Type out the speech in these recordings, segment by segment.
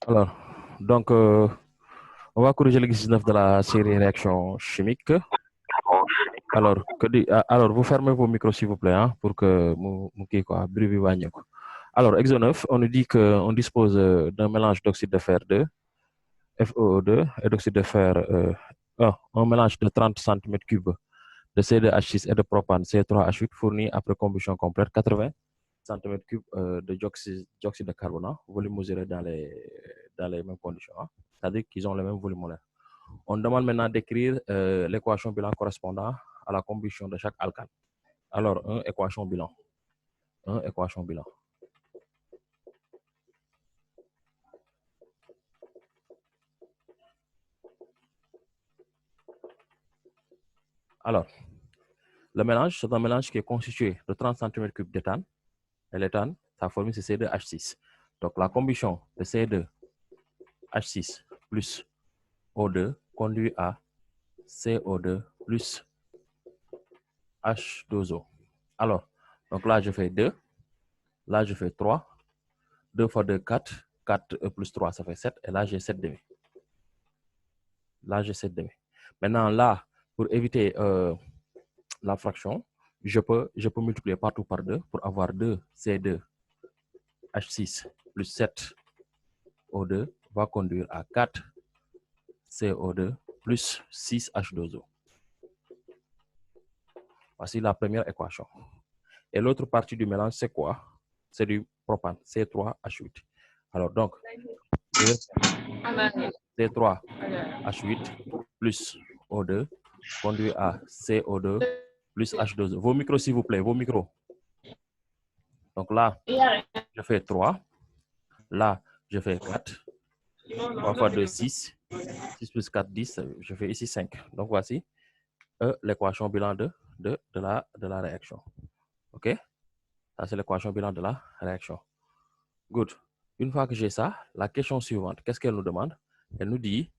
Alors, donc, on va corriger l'exercice 9 de la série réaction chimique. Alors, vous fermez vos micros, s'il vous plaît, hein, pour que bruit bi wàññeeku. Alors, exo 9, on nous dit qu'on dispose d'un mélange d'oxyde de fer 2, FeO2, et d'oxyde de fer 1, un mélange de 30 cm3 de C2H6 et de propane C3H8 fourni après combustion complète 80 cm3 de dioxyde de carbone, volume mesuré dans les mêmes conditions. Hein. C'est-à-dire qu'ils ont le même volume molaire. On demande maintenant d'écrire l'équation bilan correspondant à la combustion de chaque alcane. Alors, équation bilan. Équation bilan. Alors, le mélange, c'est un mélange qui est constitué de 30 cm3 d'éthane. Et l'éthane, sa formule, c'est C2H6. Donc, la combustion de C2H6 plus O2 conduit à CO2 plus H2O. Alors, donc là, je fais 2. Là, je fais 3. 2 fois 2, 4. 4 plus 3, ça fait 7. Et là, j'ai 7 demi. Là, j'ai 7 demi. Maintenant, là, pour éviter la fraction, je peux multiplier partout par 2 pour avoir 2 C2H6 plus 7 O2 va conduire à 4 CO2 plus 6 H2O. Voici la première équation. Et l'autre partie du mélange, c'est quoi? C'est du propane, C3H8. Alors, donc, C3H8 plus O2 conduit à CO2 plus H2O. Vos micros, s'il vous plaît, vos micros. Donc là, je fais 3. Là, je fais 4. 3 fois 2, 6. 6 plus 4, 10. Je fais ici 5. Donc, voici l'équation bilan de la réaction. OK? Ça, c'est l'équation bilan de la réaction. Good. Une fois que j'ai ça, la question suivante, qu'est-ce qu'elle nous demande? Elle nous dit,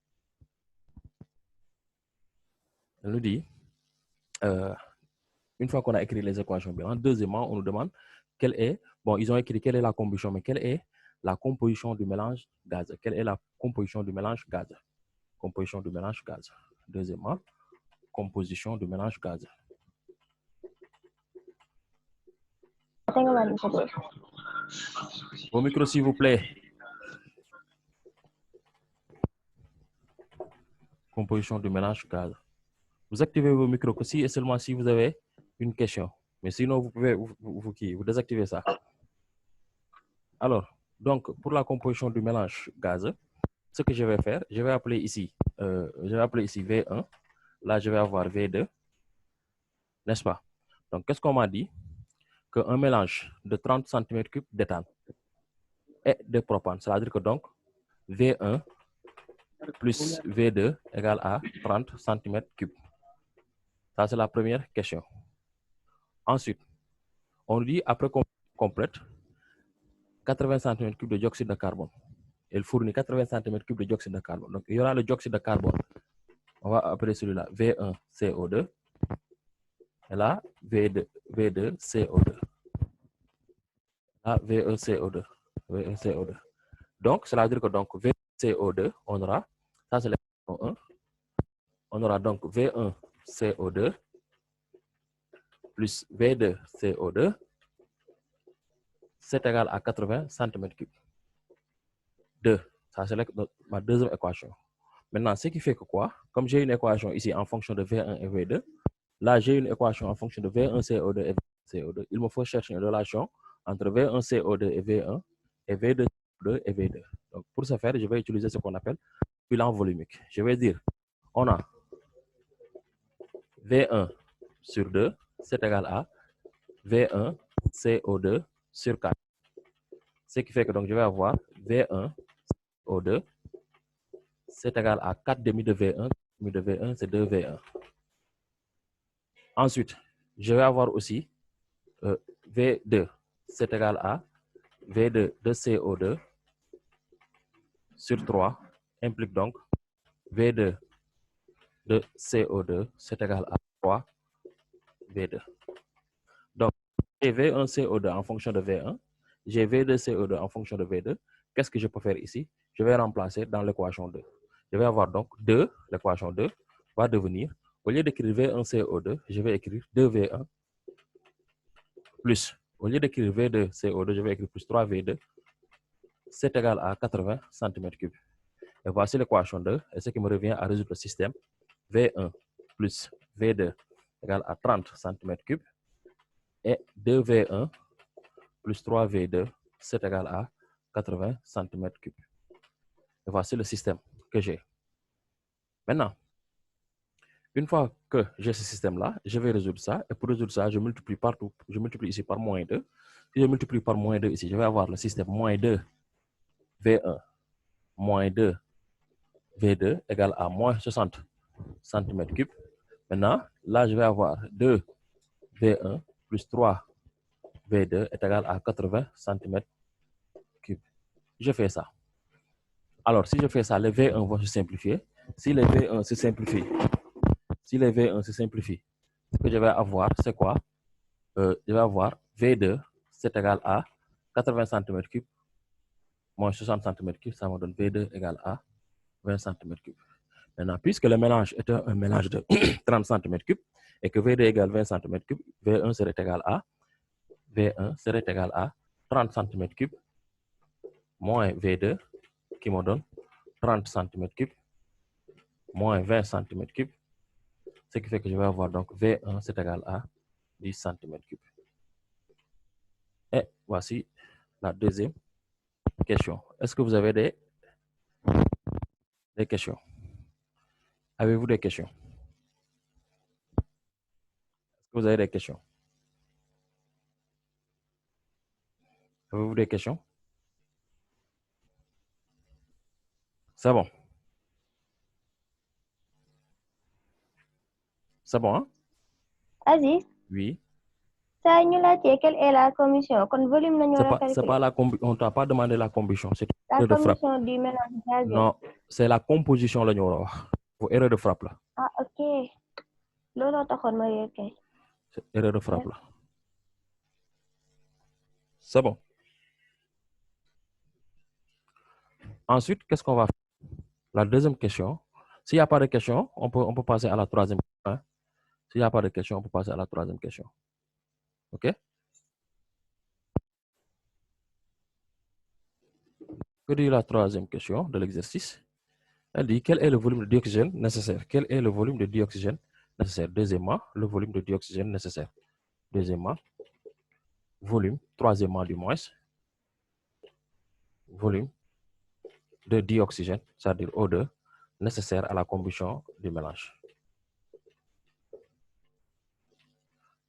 une fois qu'on a écrit les équations bilan, deuxièmement, on nous demande quelle est, bon, ils ont écrit quelle est la combustion, mais quelle est la composition du mélange gaz? Quelle est la composition du mélange gaz? Composition du mélange gaz. Deuxièmement, composition du mélange gaz. Vos micros, s'il vous plaît. Composition du mélange gaz. Vous activez vos micros que si et seulement si vous avez une question. Mais sinon, vous pouvez vous désactiver ça. Alors, donc, pour la composition du mélange gaz, ce que je vais faire, je vais appeler ici V1. Là, je vais avoir V2. N'est-ce pas? Donc, qu'est-ce qu'on m'a dit? Qu'un mélange de 30 cm3 d'éthane et de propane, c'est-à-dire que donc, V1 plus V2 égale à 30 cm3. Ça, c'est la première question. Ensuite, on dit, après qu'on complète, 80 cm3 de dioxyde de carbone. Elle fournit 80 cm3 de dioxyde de carbone. Donc, il y aura le dioxyde de carbone. On va appeler celui-là V1CO2. Et là, V2CO2. Là, VeCO2. VeCO2. Donc, cela veut dire que donc, VeCO2, on aura, ça c'est l'équation 1. On aura donc V1CO2 plus V2CO2, c'est égal à 80 cm3. 2. Ça, c'est ma deuxième équation. Maintenant, ce qui fait que quoi? Comme j'ai une équation ici en fonction de V1 et V2, là, j'ai une équation en fonction de V1CO2 et V2CO2. Il me faut chercher une relation entre V1CO2 et V1 et V2CO2 et V2. Donc, pour ce faire, je vais utiliser ce qu'on appelle bilan volumique. Je vais dire, on a V1 sur 2, c'est égal à V1 CO2 sur 4. Ce qui fait que donc je vais avoir V1 CO2, c'est égal à 4 demi de V1. Demi de V1, c'est 2 V1. Ensuite, je vais avoir aussi V2, c'est égal à V2 de CO2 sur 3, implique donc V2 de CO2, c'est égal à 3 V2. Donc, j'ai V1CO2 en fonction de V1, j'ai V2CO2 en fonction de V2. qu'est-ce que je peux faire ici? Je vais remplacer dans l'équation 2. Je vais avoir donc 2, l'équation 2 va devenir, au lieu d'écrire V1CO2, je vais écrire 2V1 plus, au lieu d'écrire V2CO2, je vais écrire plus 3V2, c'est égal à 80 cm3. Et voici l'équation 2, et ce qui me revient à résoudre le système V1 plus V2 égale à 30 cm3 et 2V1 plus 3V2, c'est égal à 80 cm3. Et voici le système que j'ai. Maintenant, une fois que j'ai ce système-là, je vais résoudre ça. Et pour résoudre ça, je multiplie partout. Je multiplie ici par moins 2. Si je multiplie par moins 2 ici, je vais avoir le système moins 2 V1 moins 2 V2 égale à moins 60 cm3. Maintenant, là, je vais avoir 2 V1 plus 3 V2 est égal à 80 cm3. Je fais ça. Alors, si je fais ça, les V1 vont se simplifier. Si les V1 se simplifient, ce que je vais avoir, c'est quoi? Je vais avoir V2, c'est égal à 80 cm3 moins 60 cm3, ça me donne V2 égale à 20 cm3. Maintenant, puisque le mélange est un mélange de 30 cm3 et que V2 égale 20 cm3, V1 serait égal à 30 cm3 moins V2 qui me donne 30 cm3 moins 20 cm3, ce qui fait que je vais avoir donc V1 c'est égal à 10 cm3. Et voici la deuxième question. Est-ce que vous avez des questions? Avez-vous des questions? Est-ce que vous avez des questions? Avez-vous des questions? C'est bon. C'est bon, hein? Aziz, Oui. ça ñu laajte quelle est la commission kon volume nañu war a C'est calculer. pas la on t'a pas demandé la combustion, c'est La erreur de frappe. commission du mélange gazeux. Non, c'est la composition la ñu war a wax. Pour erreur de frappe là. Ah ok looloo taxoon ma réer kay. C'est erreur de frappe là. C'est bon. Ensuite, qu'est-ce qu'on va faire? La deuxième question. S'il n'y a pas de question, on peut passer à la troisième question. Hein? S'il n'y a pas de question, on peut passer à la troisième question. OK? Que dit la troisième question de l'exercice? Elle dit quel est le volume de dioxygène nécessaire? Quel est le volume de dioxygène nécessaire? Deuxièmement, le volume de dioxygène nécessaire. Deuxièmement, volume. Troisièmement, du moins, volume de dioxygène, c'est-à-dire O2, nécessaire à la combustion du mélange.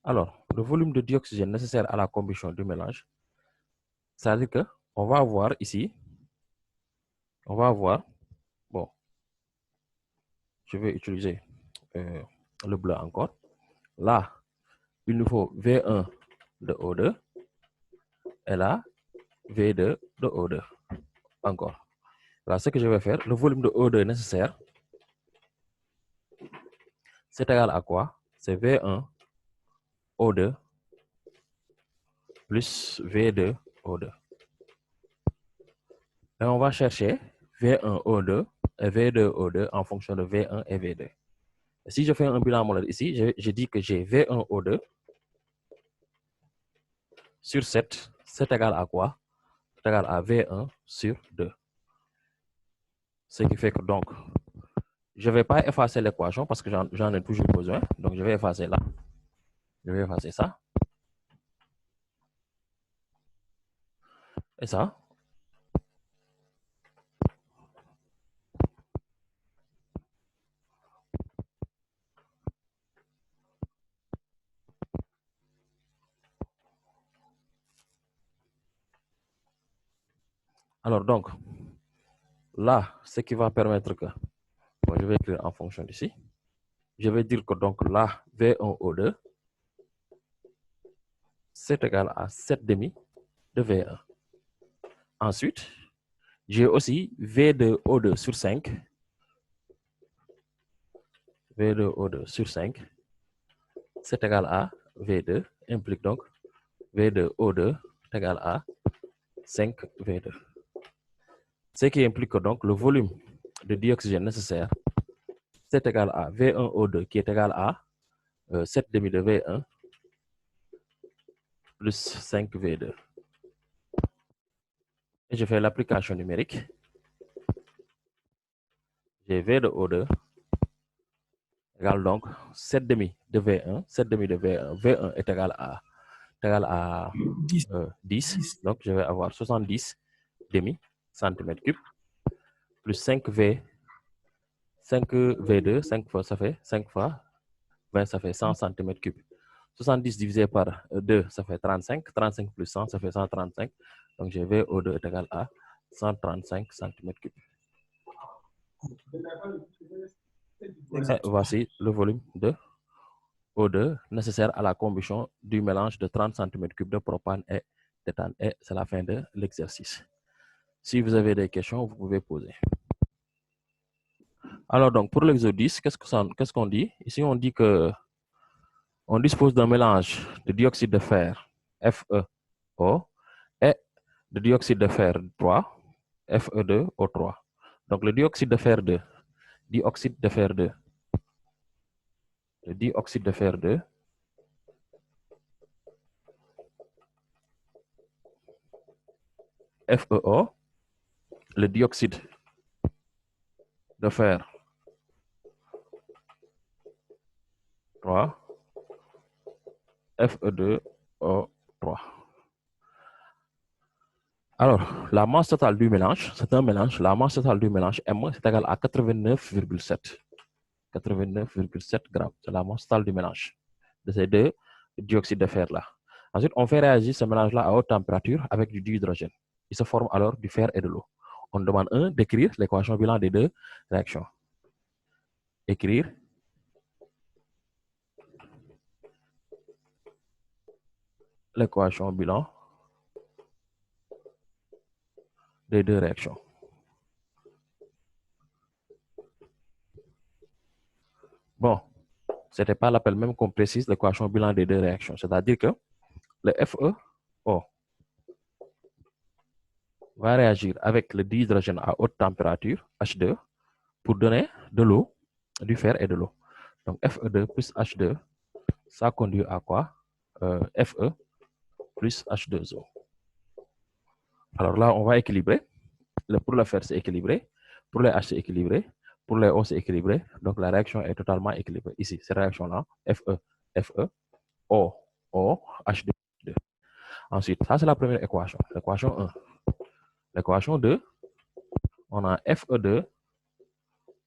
Alors, le volume de dioxygène nécessaire à la combustion du mélange, c'est-à-dire que on va avoir ici, bon, je vais utiliser le bleu encore. Là, il nous faut V1 de O2 et là, V2 de O2. Encore. Là, ce que je vais faire, le volume de O2 nécessaire, c'est égal à quoi? C'est V1 O2 plus V2 O2. Et on va chercher V1 O2 et V2 O2 en fonction de V1 et V2. Et si je fais un bilan molaire ici, je dis que j'ai V1 O2 sur 7, c'est égal à quoi? C'est égal à V1 sur 2. Ce qui fait que donc, je ne vais pas effacer l'équation parce que j'en ai toujours besoin. Donc, je vais effacer là. Je vais effacer ça. Et ça. Alors, donc, là, ce qui va permettre que, bon, je vais écrire en fonction d'ici. Je vais dire que donc là, V1O2, c'est égal à 7,5 de V1. Ensuite, j'ai aussi V2O2 sur 5. V2O2 sur 5, c'est égal à V2, implique donc V2O2 est égal à 5 V2. Ce qui implique que donc le volume de dioxygène nécessaire, c'est égal à V1O2 qui est égal à 7 demi de V1 plus 5 V2. Et je fais l'application numérique. J'ai V de O2 égale donc 7 demi de V1. 7 demi de V1. V1 est égal à 10. Donc, je vais avoir 70 demi centimètres cubes plus 5 V2. 5 fois, ça fait 5 fois 20, ça fait 100 centimètres cubes. 70 divisé par 2, ça fait 35. 35 plus 100, ça fait 135. Donc, j'ai VO2 est égal à 135 centimètres cubes. Et voici le volume de O2 nécessaire à la combustion du mélange de 30 cm3 de propane et d'éthane. Et c'est la fin de l'exercice. Si vous avez des questions, vous pouvez poser. Alors donc, pour l'exercice 10, qu'est-ce qu'on dit? Ici, on dit que on dispose d'un mélange de dioxyde de fer, FeO, et de dioxyde de fer 3, Fe2O3. Donc, le dioxyde de fer 2, le dioxyde de fer 2, FeO, le dioxyde de fer 3, Fe2O3. Alors, la masse totale du mélange, c'est un mélange, la masse totale du mélange M, c'est égal à 89,7. 89,7 grammes, c'est la masse totale du mélange de ces deux dioxydes de fer-là. Ensuite, on fait réagir ce mélange-là à haute température avec du dihydrogène. Il se forme alors du fer et de l'eau. On demande d'écrire l'équation bilan des deux réactions. Écrire l'équation bilan des deux réactions. Bon, ce n'était pas l'appel même qu'on précise l'équation bilan des deux réactions. C'est-à-dire que le FeO va réagir avec le dihydrogène à haute température, H2, pour donner de l'eau, du fer et de l'eau. Donc Fe2 plus H2, ça conduit à quoi? Fe plus H2O. Alors là, on va équilibrer. Pour le fer, c'est équilibré. Pour les H, c'est équilibré. Pour les O, c'est équilibré. Donc la réaction est totalement équilibrée. Ici, cette réaction-là, Fe, O, H2. Ensuite, ça, c'est la première équation. L'équation 1. L'équation 2, on a Fe2,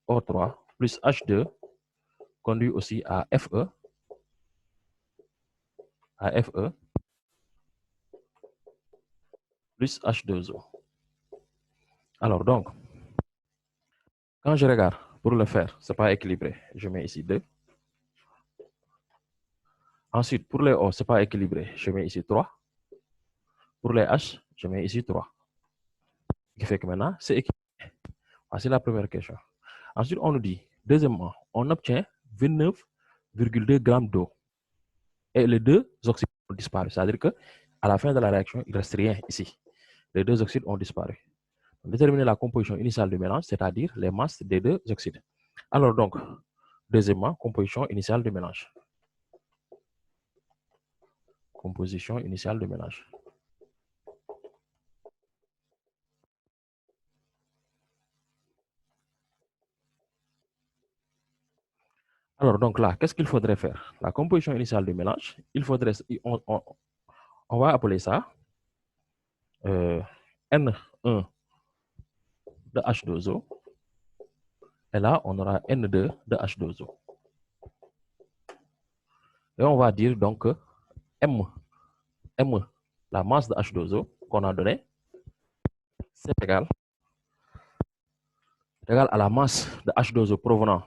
O3 plus H2 conduit aussi à Fe plus H2O. Alors donc, quand je regarde pour le fer, ce n'est pas équilibré. Je mets ici 2. Ensuite, pour les O, ce n'est pas équilibré. Je mets ici 3. Pour les H, je mets ici 3. Ce qui fait que maintenant, c'est équilibré. Voici la première question. Ensuite, on nous dit, deuxièmement, on obtient 29,2 grammes d'eau. Et les deux oxydes ont disparu. C'est-à-dire qu'à la fin de la réaction, il ne reste rien ici. Les deux oxydes ont disparu. Déterminer la composition initiale du mélange, c'est-à-dire les masses des deux oxydes. Alors donc, deuxièmement, composition initiale du mélange. Composition initiale du mélange. Alors donc là, qu'est-ce qu'il faudrait faire? La composition initiale du mélange, il faudrait, on va appeler ça N1 de H2O. Et là, on aura N2 de H2O. Et on va dire donc que M, la masse de H2O qu'on a donné, c'est égal à la masse de H2O provenant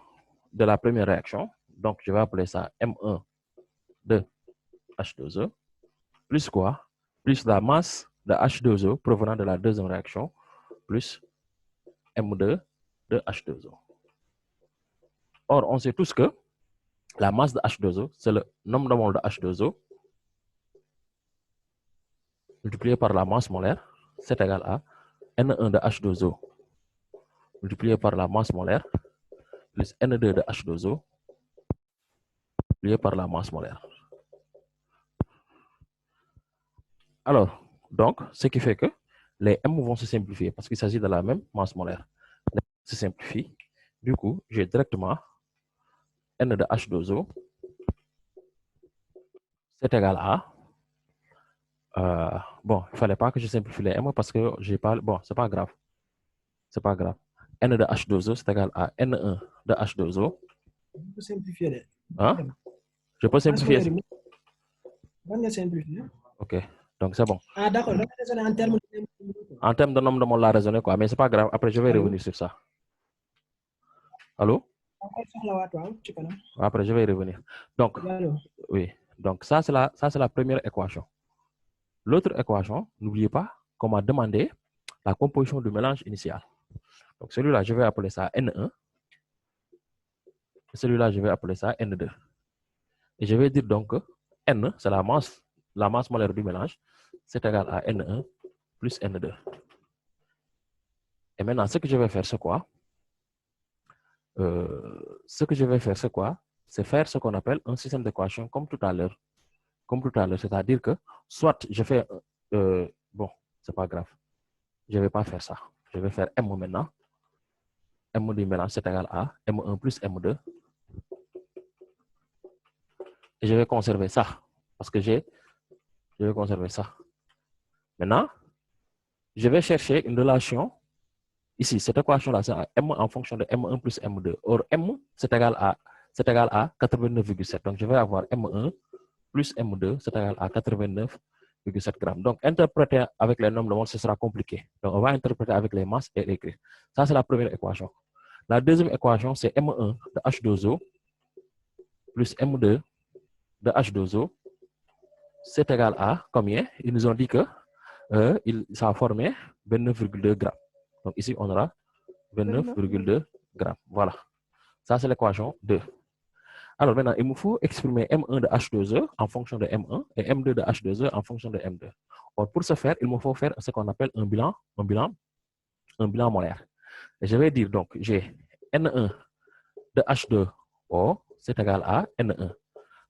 de la première réaction. Donc, je vais appeler ça M1 de H2O, plus quoi? Plus la masse de H2O provenant de la deuxième réaction, plus M2 de H2O. Or, on sait tous que la masse de H2O, c'est le nombre de moles de H2O multiplié par la masse molaire, c'est égal à N1 de H2O multiplié par la masse molaire plus N2 de H2O multiplié par la masse molaire. Alors, donc, ce qui fait que les M vont se simplifier parce qu'il s'agit de la même masse molaire. Les M se simplifient. Du coup, j'ai directement N de H2O, c'est égal à... bon, il ne fallait pas que je simplifie les M parce que j'ai pas... Bon, c'est pas grave. C'est pas grave. N de H2O, c'est égal à N1 de H2O. Je peux simplifier. Hein? Je peux simplifier. Ok, donc c'est bon. Ah, d'accord. En termes de nombre de mots, la raisonner, quoi. Mais c'est pas grave. Après, je vais revenir sur ça. Allô? Après, je vais revenir. Donc, oui. Donc, ça, c'est la première équation. L'autre équation, n'oubliez pas qu'on m'a demandé la composition du mélange initial. Donc, celui-là, je vais appeler ça N1. Celui-là, je vais appeler ça N2. Et je vais dire donc que N, c'est la masse molaire du mélange, c'est égal à N1 plus N2. Et maintenant, ce que je vais faire, c'est quoi? C'est faire ce qu'on appelle un système d'équation comme tout à l'heure. C'est-à-dire que soit je fais... bon, c'est pas grave. Je ne vais pas faire ça. Je vais faire M maintenant. M du mélange, c'est égal à M1 plus M2. Et je vais conserver ça. Parce que je vais conserver ça. Maintenant, je vais chercher une relation. Ici, cette équation-là, c'est M en fonction de M1 plus M2. Or, M, c'est égal à 89,7. Donc, je vais avoir M1 plus M2, c'est égal à 89,7 grammes. Donc, interpréter avec les nombres de moles, ce sera compliqué. Donc, on va interpréter avec les masses et écrire. Ça, c'est la première équation. La deuxième équation, c'est M1 de H2O plus M2 de H2O. C'est égal à combien? Ils nous ont dit que ça a formé 29,2 grammes. Donc, ici, on aura 29,2 grammes. Voilà. Ça, c'est l'équation 2. Alors, maintenant, il me faut exprimer M1 de H2O en fonction de M1 et M2 de H2O en fonction de M2. Or, pour ce faire, il me faut faire ce qu'on appelle un bilan molaire. Et je vais dire donc, j'ai N1 de H2O, c'est égal à N1.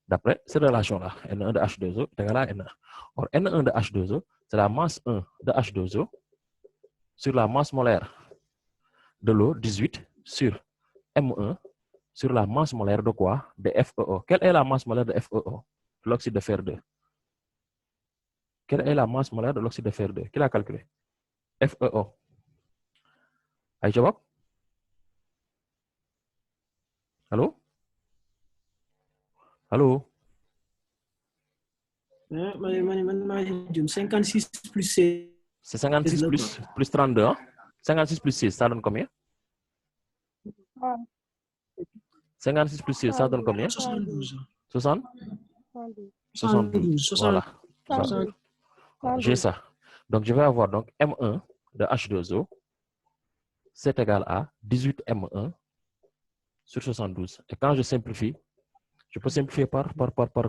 D'après cette relation-là, N1 de H2O est égal à N1. Or, N1 de H2O, c'est la masse 1 de H2O sur la masse molaire de l'eau, 18, sur M1, sur la masse molaire de quoi? De FeO. Quelle est la masse molaire de FeO? L'oxyde de fer 2. Quelle est la masse molaire de l'oxyde de fer 2? Qui l'a calculé? FeO. Aïe, allô? Allô? 56 plus 16. C'est 56 plus 32. Hein? 56 plus 6, ça donne combien? 56 plus 6, ça donne combien? 72. 60? 72. Voilà. J'ai ça. Donc, je vais avoir donc M1 de H2O, c'est égal à 18 M1 sur 72. Et quand je simplifie, je peux simplifier par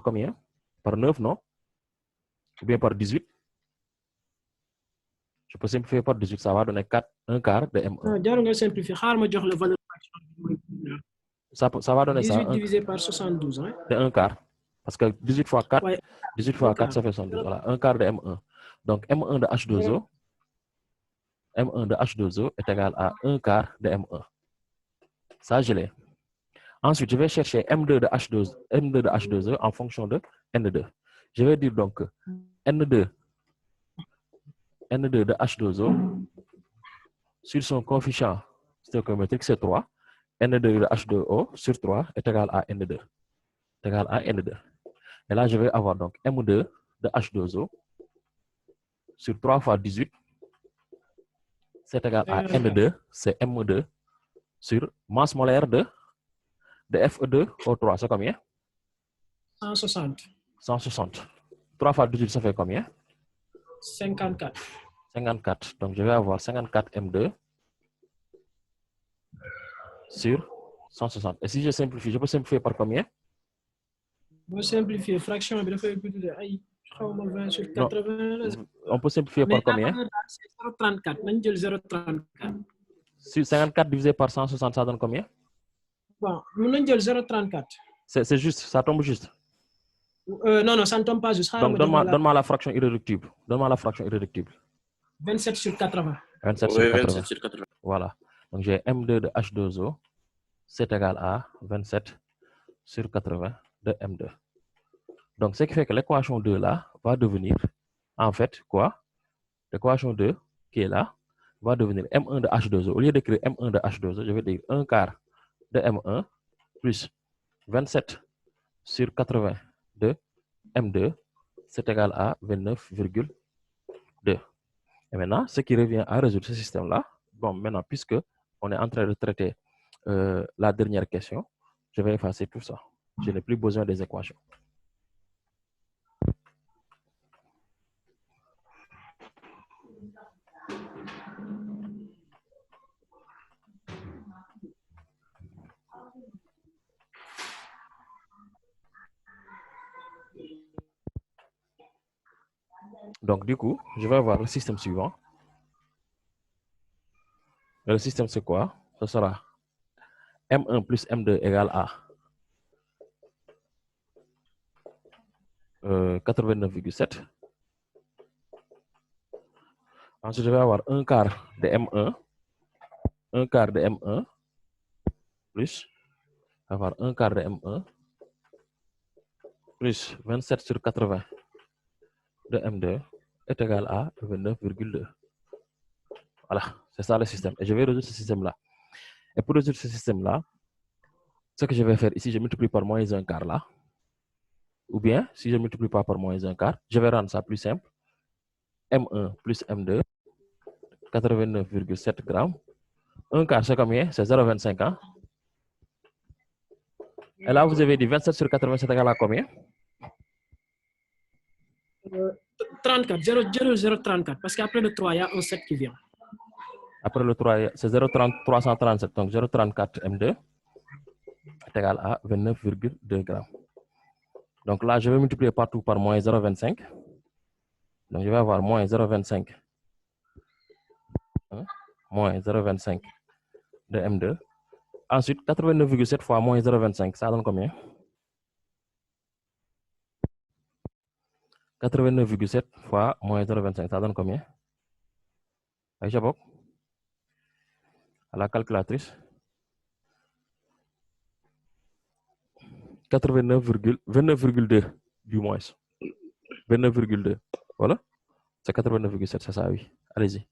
combien? Par 9, non? Ou bien par 18? Je peux simplifier par 18, ça va donner 1 quart de M1. Ça va donner 18 ça. divisé par 72. Hein? De 1 quart. Parce que 18 fois 4, ouais. 18 fois 4, ça fait 72. Voilà, 1 quart de M1. Donc, M1 de H2O, M1 de H2O est égal à 1 quart de M1. Ça, je l'ai. Ensuite, je vais chercher M2 de H2O en fonction de N2. Je vais dire donc que N2 de H2O sur son coefficient stoichiométrique, c'est 3. N2 de H2O sur 3 est égal à N2. Est égal à N2. Et là, je vais avoir donc M2 de H2O sur 3 fois 18. C'est égal à N2. C'est M2 sur masse molaire de Fe2O3. C'est combien? 160. 160. 3 fois 18, ça fait combien? 54. 54. Donc, je vais avoir 54 M2 sur 160. Et si je simplifie, je peux simplifier par combien? Je peux simplifier. Fraction, il faut écouter. 20 sur 80. On peut simplifier par combien? 0,34. 0,34. 54 divisé par 160, ça donne combien? Bon, nous avons 0,34. C'est juste, ça tombe juste. Non, ça ne tombe pas juste. Donc, donne-moi la fraction irréductible. Donne-moi la fraction irréductible. 27 sur 80. 27 sur 80. 27 sur 80. Voilà. Donc, j'ai M2 de H2O, c'est égal à 27 sur 80 de M2. Donc, ce qui fait que l'équation 2 là va devenir, en fait, quoi? L'équation 2 qui est là va devenir M1 de H2O. Au lieu d'écrire M1 de H2O, je vais dire 1 quart de M1 plus 27 sur 80 de M2, c'est égal à 29,2. Et maintenant, ce qui revient à résoudre ce système-là, bon, maintenant, puisque on est en train de traiter la dernière question, je vais effacer tout ça. Je n'ai plus besoin des équations. Donc, du coup, je vais avoir le système suivant. Et le système, c'est quoi? Ce sera M1 plus M2 égale à 89,7. Ensuite, je vais avoir un quart de M1. Un quart de M1 plus avoir un quart de M1 plus 27 sur 80 de M2 est égal à 29,2. Voilà, c'est ça le système. Et je vais résoudre ce système-là. Et pour résoudre ce système-là, ce que je vais faire ici, je multiplie par moins un quart là. Ou bien, si je multiplie pas par moins un quart, je vais rendre ça plus simple. M1 plus M2, 89,7 grammes. Un quart, c'est combien? C'est 0,25. Hein? Et là, vous avez dit 27 sur 87 égale à combien? 34, 0,034. Parce qu'après le 3, il y a un 7 qui vient. Après le 3, c'est 0,337. Donc 0,34 M2 est égal à 29,2 grammes. Donc là, je vais multiplier partout par moins 0,25. Donc je vais avoir moins 0,25. Hein? Moins 0,25 de M2. Ensuite, 89,7 fois moins 0,25, ça donne combien? 89,7 fois moins 0,25, ça donne combien? Aïcha Bok? À la calculatrice. 29,2 du moins. 29,2. Voilà. C'est 89,7, c'est ça, oui. Allez-y.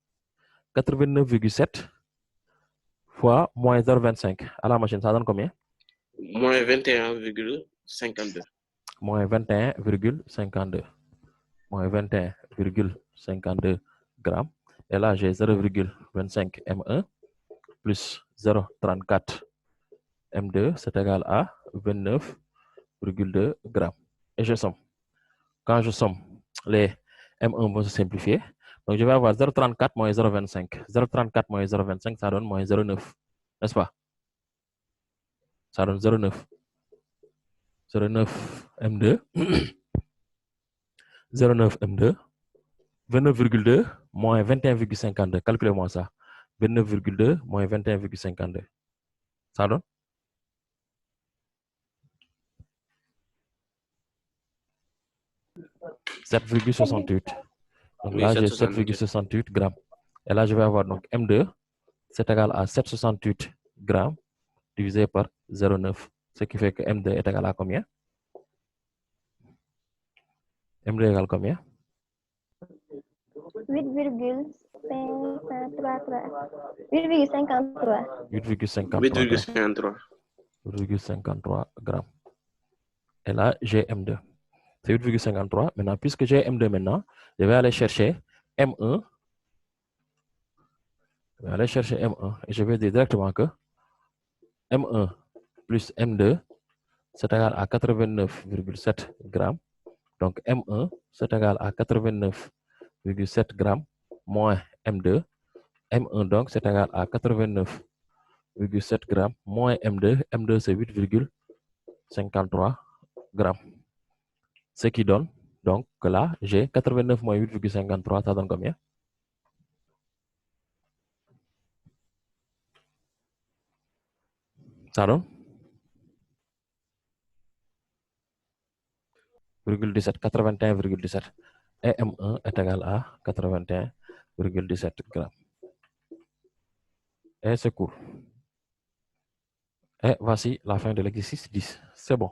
89,7 fois moins 0,25. À la machine, ça donne combien? Moins 21,52. Moins 21,52. Moins 21,52 grammes. Et là, j'ai 0,25 M1 plus 0,34 M2, c'est égal à 29,2 grammes. Et je somme. Quand je somme, les M1 vont se simplifier. Donc, je vais avoir 0,34 moins 0,25. 0,34 moins 0,25, ça donne moins 0,9. N'est-ce pas? Ça donne 0,9. 0,9 M2. 0,9 M2. 29,2 moins 21,52. Calculez-moi ça. 29,2 moins 21,52. Ça donne? « 7,68. Donc là, j'ai 7,68 grammes. Et là, je vais avoir donc M2, c'est égal à 7,68 grammes divisé par 0,9. Ce qui fait que M2 est égal à combien? M2 égale combien? 8,53 grammes. Et là, j'ai M2. C'est 8,53. Maintenant, puisque j'ai M2 maintenant, je vais aller chercher M1. Je vais aller chercher M1. Et je vais dire directement que M1 plus M2, c'est égal à 89,7 grammes. Donc, M1, c'est égal à 89,7 grammes moins M2. M1, donc, c'est égal à 89,7 grammes moins M2. M2, c'est 8,53 grammes. Ce qui donne, donc, que là, j'ai 89 moins 8,53, ça donne combien? Ça donne 81,17. Et M1 est égal à 81,17 grammes. Et c'est cool. Et voici la fin de l'exercice 10. C'est bon.